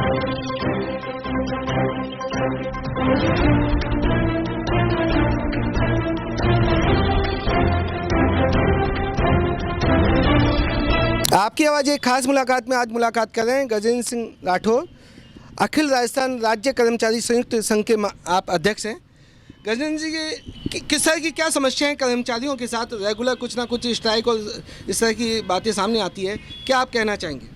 आपकी आवाज़ एक खास मुलाकात में आज मुलाकात कर रहे हैं गजेंद्र सिंह राठौर, अखिल राजस्थान राज्य कर्मचारी संयुक्त संघ के आप अध्यक्ष हैं। गजेंद्र जी के किस तरह की क्या समस्याएं कर्मचारियों के साथ रेगुलर कुछ ना कुछ स्ट्राइक और इस तरह की बातें सामने आती है, क्या आप कहना चाहेंगे?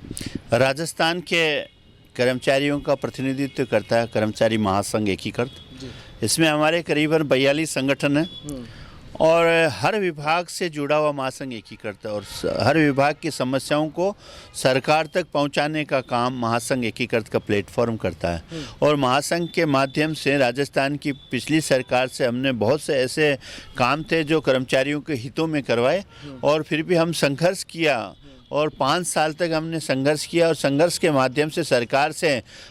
राजस्थान के कर्मचारियों का प्रतिनिधित्व करता है कर्मचारी महासंघ एकीकृत। इसमें हमारे करीबन 42 संगठन हैं और हर विभाग से जुड़ा हुआ महासंघ एकीकृत है और हर विभाग की समस्याओं को सरकार तक पहुंचाने का काम महासंघ एकीकृत का प्लेटफॉर्म करता है। और महासंघ के माध्यम से राजस्थान की पिछली सरकार से हमने बहुत से ऐसे काम थे जो कर्मचारियों के हितों में करवाए और फिर भी हम संघर्ष किया और 5 साल तक हमने संघर्ष किया और संघर्ष के माध्यम से सरकार से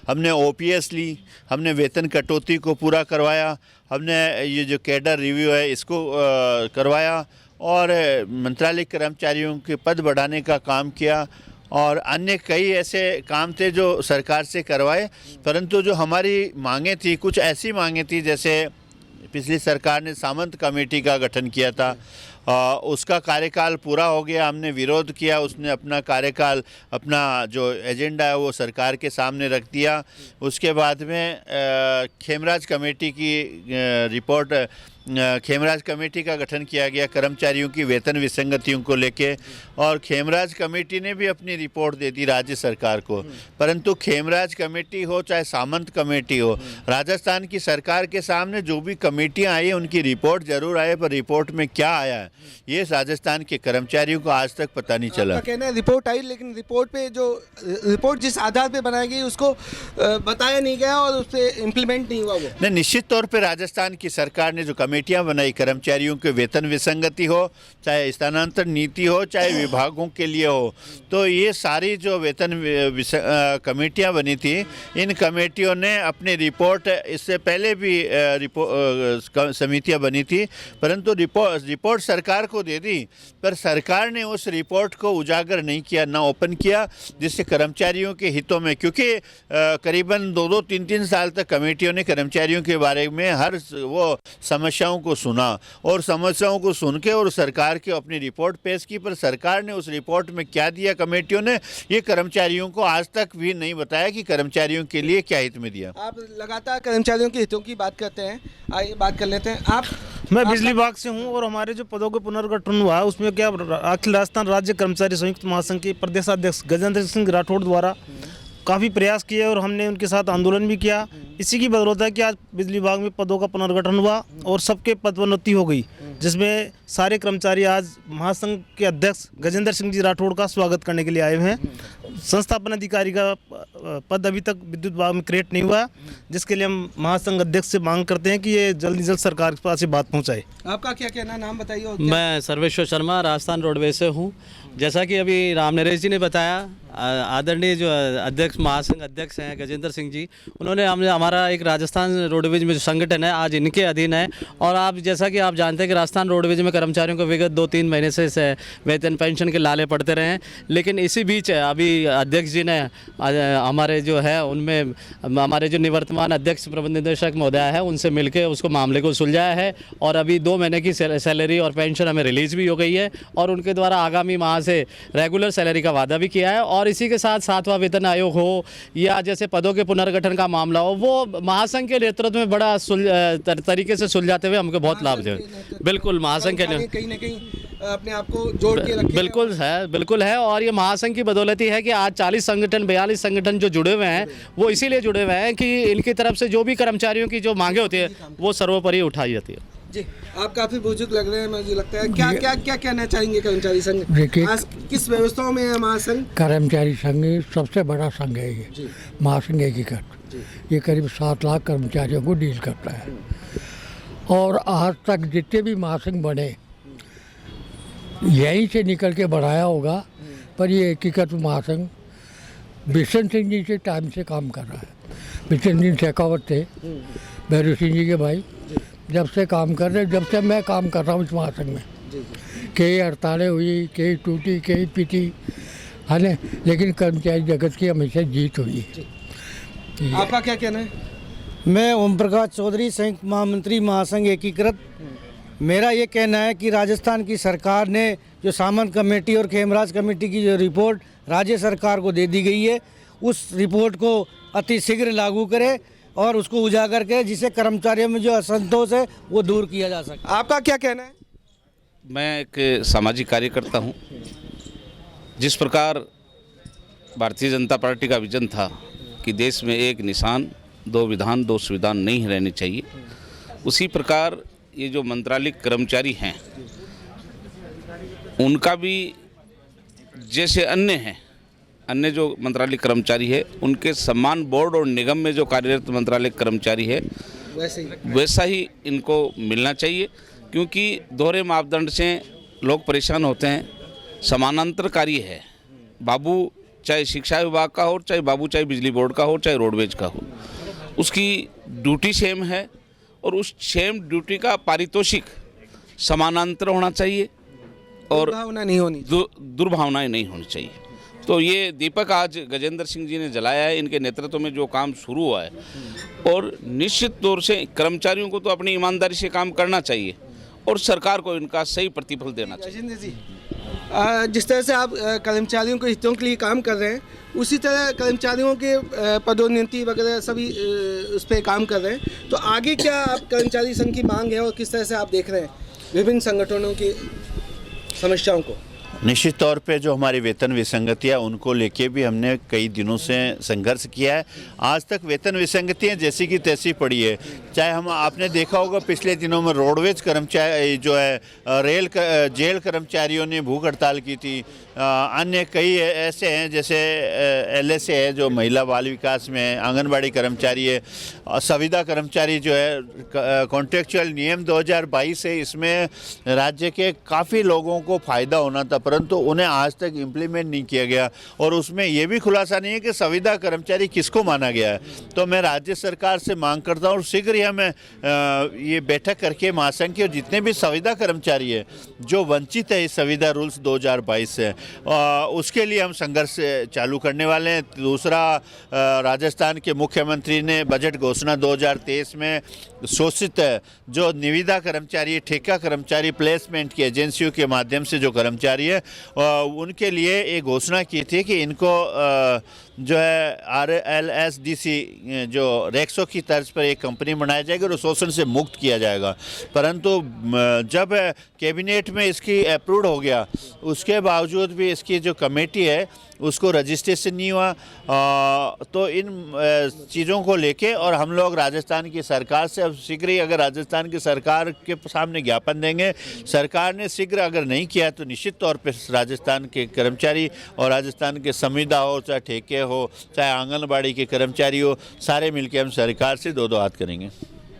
हमने ओपीएस ली, हमने वेतन कटौती को पूरा करवाया, हमने ये जो कैडर रिव्यू है इसको करवाया और मंत्रालय कर्मचारियों के पद बढ़ाने का काम किया और अन्य कई ऐसे काम थे जो सरकार से करवाए। परंतु जो हमारी मांगें थी, कुछ ऐसी मांगें थी जैसे पिछली सरकार ने सामंत कमेटी का गठन किया था, उसका कार्यकाल पूरा हो गया, हमने विरोध किया, उसने अपना कार्यकाल अपना जो एजेंडा है वो सरकार के सामने रख दिया। उसके बाद में खेमराज कमेटी की रिपोर्ट, खेमराज कमेटी का गठन किया गया कर्मचारियों की वेतन विसंगतियों को लेके और खेमराज कमेटी ने भी अपनी रिपोर्ट दे दी राज्य सरकार को। परंतु खेमराज कमेटी हो चाहे सामंत कमेटी हो, राजस्थान की सरकार के सामने जो भी कमेटियां आई उनकी रिपोर्ट जरूर आई, पर रिपोर्ट में क्या आया है ये राजस्थान के कर्मचारियों को आज तक पता नहीं चला। कहना है रिपोर्ट आई, लेकिन रिपोर्ट पे जो रिपोर्ट जिस आधार पे बनाई गई उसको बताया नहीं गया और उस पर इम्प्लीमेंट नहीं हुआ। वो नहीं, निश्चित तौर पे राजस्थान की सरकार ने जो कमेटियां बनाई, कर्मचारियों के वेतन विसंगति हो, चाहे स्थानांतरण नीति हो, चाहे विभागों के लिए हो, तो ये सारी जो वेतन कमेटियां बनी थी, इन कमेटियों ने अपनी रिपोर्ट, इससे पहले भी समितियां बनी थी, परंतु रिपोर्ट सरकार को दे दी, पर सरकार ने उस रिपोर्ट को उजागर नहीं किया, ना ओपन किया, जिससे कर्मचारियों के हितों में, क्योंकि करीबन 2-2, 3-3 साल तक कमेटियों ने कर्मचारियों के बारे में हर वो समस्याओं को सुना और समस्याओं को सुन के और सरकार की अपनी रिपोर्ट पेश की, पर सरकार ने उस रिपोर्ट में क्या दिया कमेटियों ने, ये कर्मचारियों को आज तक भी नहीं बताया कि कर्मचारियों के लिए क्या हित में दिया। आप लगातार कर्मचारियों के हितों की बात करते हैं, आइए बात कर लेते हैं। मैं बिजली विभाग से हूं और हमारे जो पदों का पुनर्गठन हुआ है उसमें क्या अखिल राजस्थान राज्य कर्मचारी संयुक्त महासंघ के प्रदेशाध्यक्ष गजेंद्र सिंह राठौर द्वारा काफ़ी प्रयास किए और हमने उनके साथ आंदोलन भी किया। इसी की बदौलत है कि आज बिजली विभाग में पदों का पुनर्गठन हुआ और सबके पदोन्नति हो गई, जिसमें सारे कर्मचारी आज महासंघ के अध्यक्ष गजेंद्र सिंह जी राठौड़ का स्वागत करने के लिए आए हुए हैं। संस्थापन अधिकारी का पद अभी तक विद्युत विभाग में क्रिएट नहीं हुआ, जिसके लिए हम महासंघ अध्यक्ष से मांग करते हैं कि ये जल्द से जल्द सरकार के पास ये बात पहुँचाए। आपका क्या कहना, नाम बताइए। मैं सर्वेश्वर शर्मा राजस्थान रोडवेज से हूँ। जैसा कि अभी राम नरेश जी ने बताया, आदरणीय जो अध्यक्ष महासंघ अध्यक्ष हैं गजेंद्र सिंह जी, उन्होंने हमारा एक राजस्थान रोडवेज में जो संगठन है आज इनके अधीन है। और आप जैसा कि आप जानते हैं कि राजस्थान रोडवेज में कर्मचारियों को विगत 2-3 महीने से वेतन पेंशन के लाले पड़ते रहे हैं, लेकिन इसी बीच अभी अध्यक्ष जी ने हमारे जो है उनमें हमारे जो निवर्तमान अध्यक्ष प्रबंध निदेशक महोदय है उनसे मिलकर उसको मामले को सुलझाया है और अभी 2 महीने की सैलरी और पेंशन हमें रिलीज़ भी हो गई है और उनके द्वारा आगामी माह से रेगुलर सैलरी का वादा भी किया है। और इसी के साथ 7वां वेतन आयोग हो या जैसे पदों के पुनर्गठन का मामला हो, वो महासंघ के नेतृत्व में बड़ा तरीके से सुलझाते हुए हमको बहुत लाभ दे। बिल्कुल महासंघ के कहीं ना कहीं अपने आप को जोड़ के रखे। बिल्कुल है और ये महासंघ की बदौलत ही है कि आज 40 संगठन 42 संगठन जो जुड़े हुए हैं वो इसीलिए जुड़े हुए हैं कि इनकी तरफ से जो भी कर्मचारियों की जो मांगे होती है वो सर्वोपरि उठाई जाती है। जी, आप काफ़ी बुजुर्ग लग रहे हैं, मुझे लगता है। क्या कहना चाहेंगे कर्मचारी संघ? आज किस व्यवस्थाओं में है महासंघ? कर्मचारी संघ सबसे बड़ा संघ है ये महासंघ एकीकृत। ये करीब 7 लाख कर्मचारियों को डील करता है और आज तक जितने भी महासंघ बने यहीं से निकल के बढ़ाया होगा, पर ये एकीकृत महासंघ बिशन सिंह जी से टाइम से काम कर रहा है। बिशन सिंह शेखावत थे भैरू सिंह जी के भाई, जब से काम कर रहे, जब से मैं काम कर रहा हूँ इस महासंघ में, कई हड़तालें हुई, कई टूटी, कई पीटी, है ना, लेकिन कर्मचारी जगत की हमेशा जीत हुई है। आपका क्या कहना है? मैं ओम प्रकाश चौधरी, संयुक्त महामंत्री महासंघ एकीकृत। मेरा ये कहना है कि राजस्थान की सरकार ने जो सामंत कमेटी और खेमराज कमेटी की जो रिपोर्ट राज्य सरकार को दे दी गई है, उस रिपोर्ट को अति शीघ्र लागू करे और उसको उजागर करे, जिससे कर्मचारियों में जो असंतोष है वो दूर किया जा सके। आपका क्या कहना है? मैं एक सामाजिक कार्यकर्ता हूं। जिस प्रकार भारतीय जनता पार्टी का विजन था कि देश में एक निशान, दो विधान, दो संविधान नहीं रहने चाहिए, उसी प्रकार ये जो मंत्रालय कर्मचारी हैं उनका भी जैसे अन्य जो मंत्रालय कर्मचारी है उनके सम्मान बोर्ड और निगम में जो कार्यरत मंत्रालय कर्मचारी है वैसा ही इनको मिलना चाहिए, क्योंकि दोहरे मापदंड से लोग परेशान होते हैं। समानांतर कार्य है, बाबू चाहे शिक्षा विभाग का हो, चाहे बिजली बोर्ड का हो, चाहे रोडवेज का हो, उसकी ड्यूटी सेम है और उस सेम ड्यूटी का पारितोषिक समानांतर होना चाहिए और दुर्भावना नहीं होनी, दुर्भावनाएं नहीं होनी चाहिए। तो ये दीपक आज गजेंद्र सिंह जी ने जलाया है, इनके नेतृत्व में जो काम शुरू हुआ है, और निश्चित तौर से कर्मचारियों को तो अपनी ईमानदारी से काम करना चाहिए और सरकार को इनका सही प्रतिफल देना चाहिए। राजेंद्र जी, जिस तरह से आप कर्मचारियों के हितों के लिए काम कर रहे हैं, उसी तरह कर्मचारियों के पदोन्नति वगैरह सभी उस पर काम कर रहे हैं, तो आगे क्या आप कर्मचारी संघ की मांग है और किस तरह से आप देख रहे हैं विभिन्न संगठनों की समस्याओं को? निश्चित तौर पे जो हमारी वेतन विसंगतियाँ उनको लेके भी हमने कई दिनों से संघर्ष किया है। आज तक वेतन विसंगतियाँ जैसी की तैसी पड़ी है। चाहे आपने देखा होगा पिछले दिनों में रोडवेज कर्मचारी जो है जेल कर्मचारियों ने भूख हड़ताल की थी। अन्य कई ऐसे हैं जैसे LSA है जो महिला बाल विकास में है, आंगनबाड़ी कर्मचारी है, संविदा कर्मचारी जो है कॉन्ट्रेक्चुअल नियम 2022 है, इसमें राज्य के काफ़ी लोगों को फ़ायदा होना था परंतु उन्हें आज तक इम्प्लीमेंट नहीं किया गया और उसमें यह भी खुलासा नहीं है कि संविदा कर्मचारी किसको माना गया है। तो मैं राज्य सरकार से मांग करता हूँ और शीघ्र ही हमें ये बैठक करके महासंघ के जितने भी संविदा कर्मचारी है जो वंचित है इस संविदा रूल्स 2022 से, उसके लिए हम संघर्ष चालू करने वाले हैं। दूसरा, राजस्थान के मुख्यमंत्री ने बजट घोषणा 2023 में शोषित जो निविदा कर्मचारी, ठेका कर्मचारी, प्लेसमेंट की एजेंसियों के माध्यम से जो कर्मचारी है उनके लिए एक घोषणा की थी कि इनको जो है RLSDC जो रेक्सो की तर्ज पर एक कंपनी बनाई जाएगी और शोषण से मुक्त किया जाएगा। परंतु जब कैबिनेट में इसकी अप्रूव हो गया उसके बावजूद भी इसकी जो कमेटी है उसको रजिस्ट्रेशन नहीं हुआ। तो इन चीज़ों को लेके और हम लोग राजस्थान की सरकार से अब शीघ्र ही अगर राजस्थान की सरकार के सामने ज्ञापन देंगे, सरकार ने शीघ्र अगर नहीं किया तो निश्चित तौर पे राजस्थान के कर्मचारी और राजस्थान के संविदा हो, चाहे ठेके हो, चाहे आंगनबाड़ी के कर्मचारी हो, सारे मिलकर हम सरकार से दो हाथ करेंगे।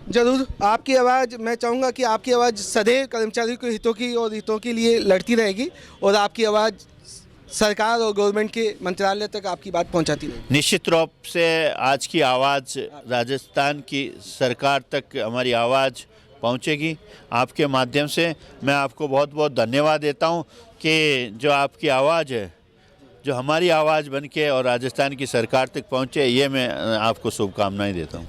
जरूर आपकी आवाज़, मैं चाहूँगा कि आपकी आवाज़ सदैव कर्मचारियों के हितों की और हितों के लिए लड़ती रहेगी और आपकी आवाज़ सरकार और गवर्नमेंट के मंत्रालय तक आपकी बात पहुंचाती रहेगी। निश्चित रूप से आज की आवाज़ राजस्थान की सरकार तक हमारी आवाज़ पहुंचेगी आपके माध्यम से। मैं आपको बहुत बहुत धन्यवाद देता हूं कि जो आपकी आवाज़ है, जो हमारी आवाज़ बन के और राजस्थान की सरकार तक पहुंचे, ये मैं आपको शुभकामनाएं देता हूं।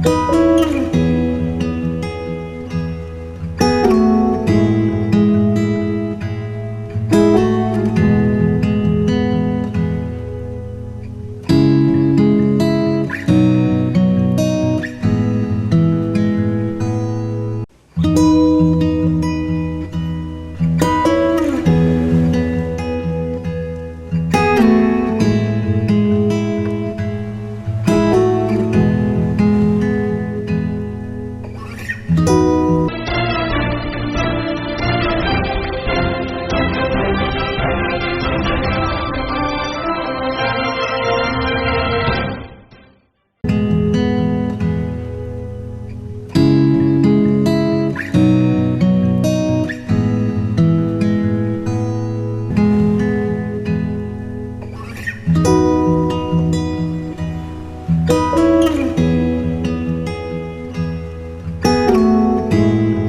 हैं।